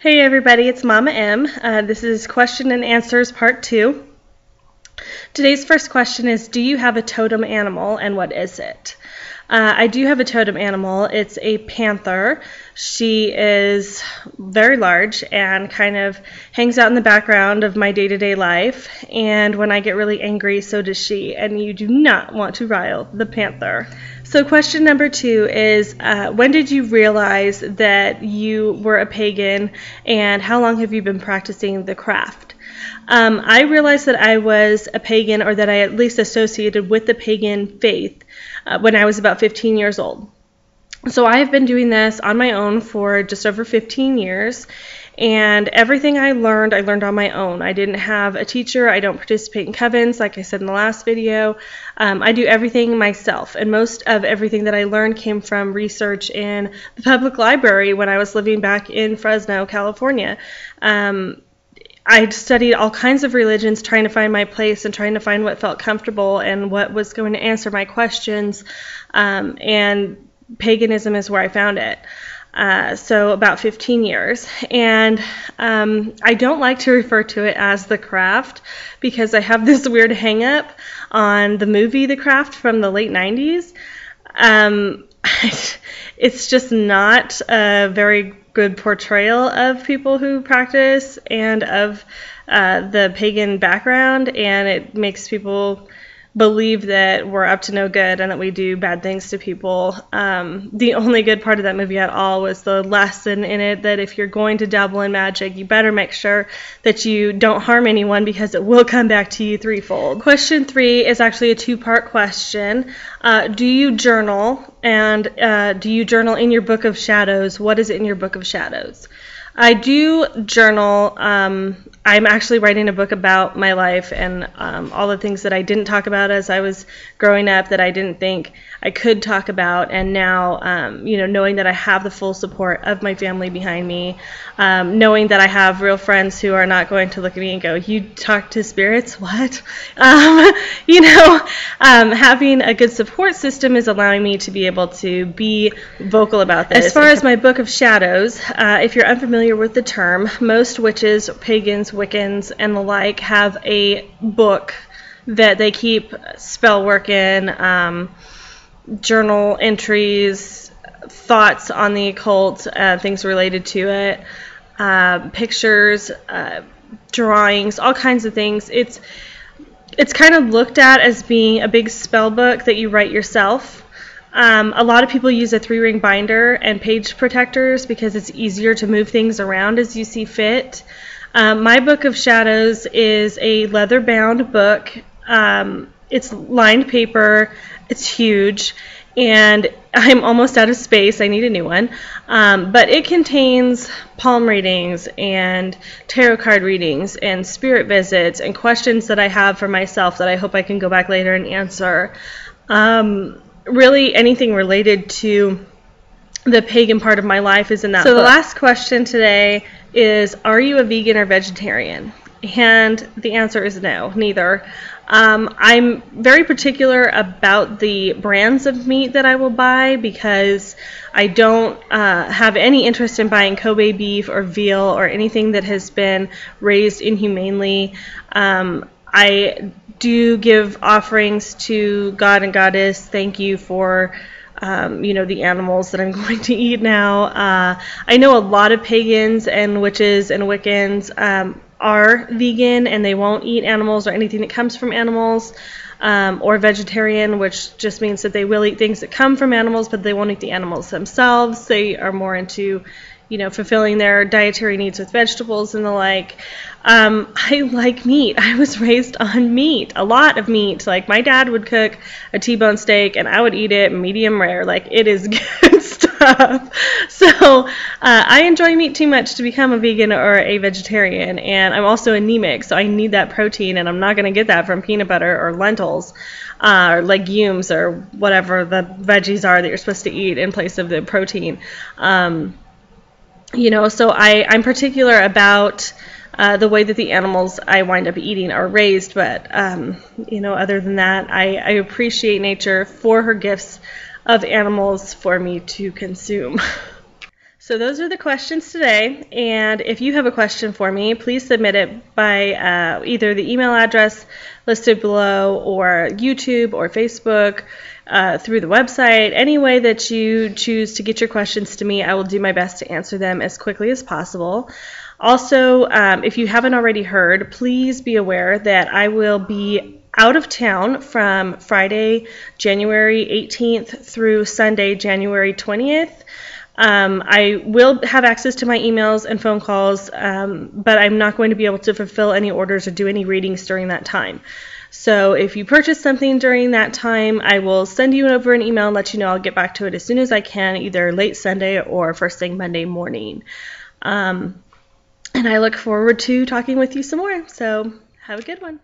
Hey everybody, it's Mama M. This is question and answers part 2. Today's first question is, do you have a totem animal and what is it? I do have a totem animal. It's a panther. She is very large and kind of hangs out in the background of my day-to-day life. And when I get really angry, so does she. And you do not want to rile the panther. So question number 2 is, when did you realize that you were a pagan and how long have you been practicing the craft? I realized that I was a pagan, or that I at least associated with the pagan faith, when I was about 15 years old. So I have been doing this on my own for just over 15 years, and everything I learned on my own. I didn't have a teacher. I don't participate in covens, like I said in the last video. I do everything myself, and most of everything that I learned came from research in the public library when I was living back in Fresno, California. I studied all kinds of religions, trying to find my place and trying to find what felt comfortable and what was going to answer my questions, and paganism is where I found it. So about 15 years. And I don't like to refer to it as the craft because I have this weird hang up on the movie The Craft from the late 90s. It's just not a very good portrayal of people who practice and of the pagan background, and it makes people believe that we're up to no good and that we do bad things to people. The only good part of that movie at all was the lesson in it that if you're going to dabble in magic, you better make sure that you don't harm anyone because it will come back to you threefold. Question 3 is actually a 2-part question. Do you journal? And do you journal in your Book of Shadows? What is in your Book of Shadows? I do journal. I'm actually writing a book about my life and all the things that I didn't talk about as I was growing up, that I didn't think I could talk about, and now, knowing that I have the full support of my family behind me, knowing that I have real friends who are not going to look at me and go, "You talk to spirits? What?" Having a good support system is allowing me to be able to be vocal about this. As far as my Book of Shadows, if you're unfamiliar with the term, most witches, pagans, Wiccans, and the like have a book that they keep spell work in, journal entries, thoughts on the occult, things related to it, pictures, drawings, all kinds of things. It's kind of looked at as being a big spell book that you write yourself. A lot of people use a 3-ring binder and page protectors because it's easier to move things around as you see fit. My Book of Shadows is a leather-bound book. It's lined paper. It's huge, and I'm almost out of space. I need a new one. But it contains palm readings and tarot card readings and spirit visits and questions that I have for myself that I hope I can go back later and answer. Really, anything related to the pagan part of my life is in that book. So the last question today is, are you a vegan or vegetarian? And the answer is no, neither. I'm very particular about the brands of meat that I will buy because I don't have any interest in buying Kobe beef or veal or anything that has been raised inhumanely. I do give offerings to God and Goddess. Thank you for the animals that I'm going to eat now. I know a lot of pagans and witches and Wiccans are vegan and they won't eat animals or anything that comes from animals, or vegetarian, which just means that they will eat things that come from animals, but they won't eat the animals themselves. They are more into fulfilling their dietary needs with vegetables and the like. I like meat. I was raised on meat, a lot of meat. Like, my dad would cook a T-bone steak and I would eat it medium rare. Like, it is good stuff. So I enjoy meat too much to become a vegan or a vegetarian, and I'm also anemic, so I need that protein, and I'm not going to get that from peanut butter or lentils or legumes or whatever the veggies are that you're supposed to eat in place of the protein. So I'm particular about the way that the animals I wind up eating are raised, but other than that, I appreciate nature for her gifts of animals for me to consume. So those are the questions today, and if you have a question for me, please submit it by either the email address listed below or YouTube or Facebook, through the website. Any way that you choose to get your questions to me, I will do my best to answer them as quickly as possible. Also, if you haven't already heard, please be aware that I will be out of town from Friday, January 18th through Sunday, January 20th. I will have access to my emails and phone calls, but I'm not going to be able to fulfill any orders or do any readings during that time. So if you purchase something during that time, I will send you over an email and let you know. I'll get back to it as soon as I can, either late Sunday or first thing Monday morning. And I look forward to talking with you some more. So have a good one.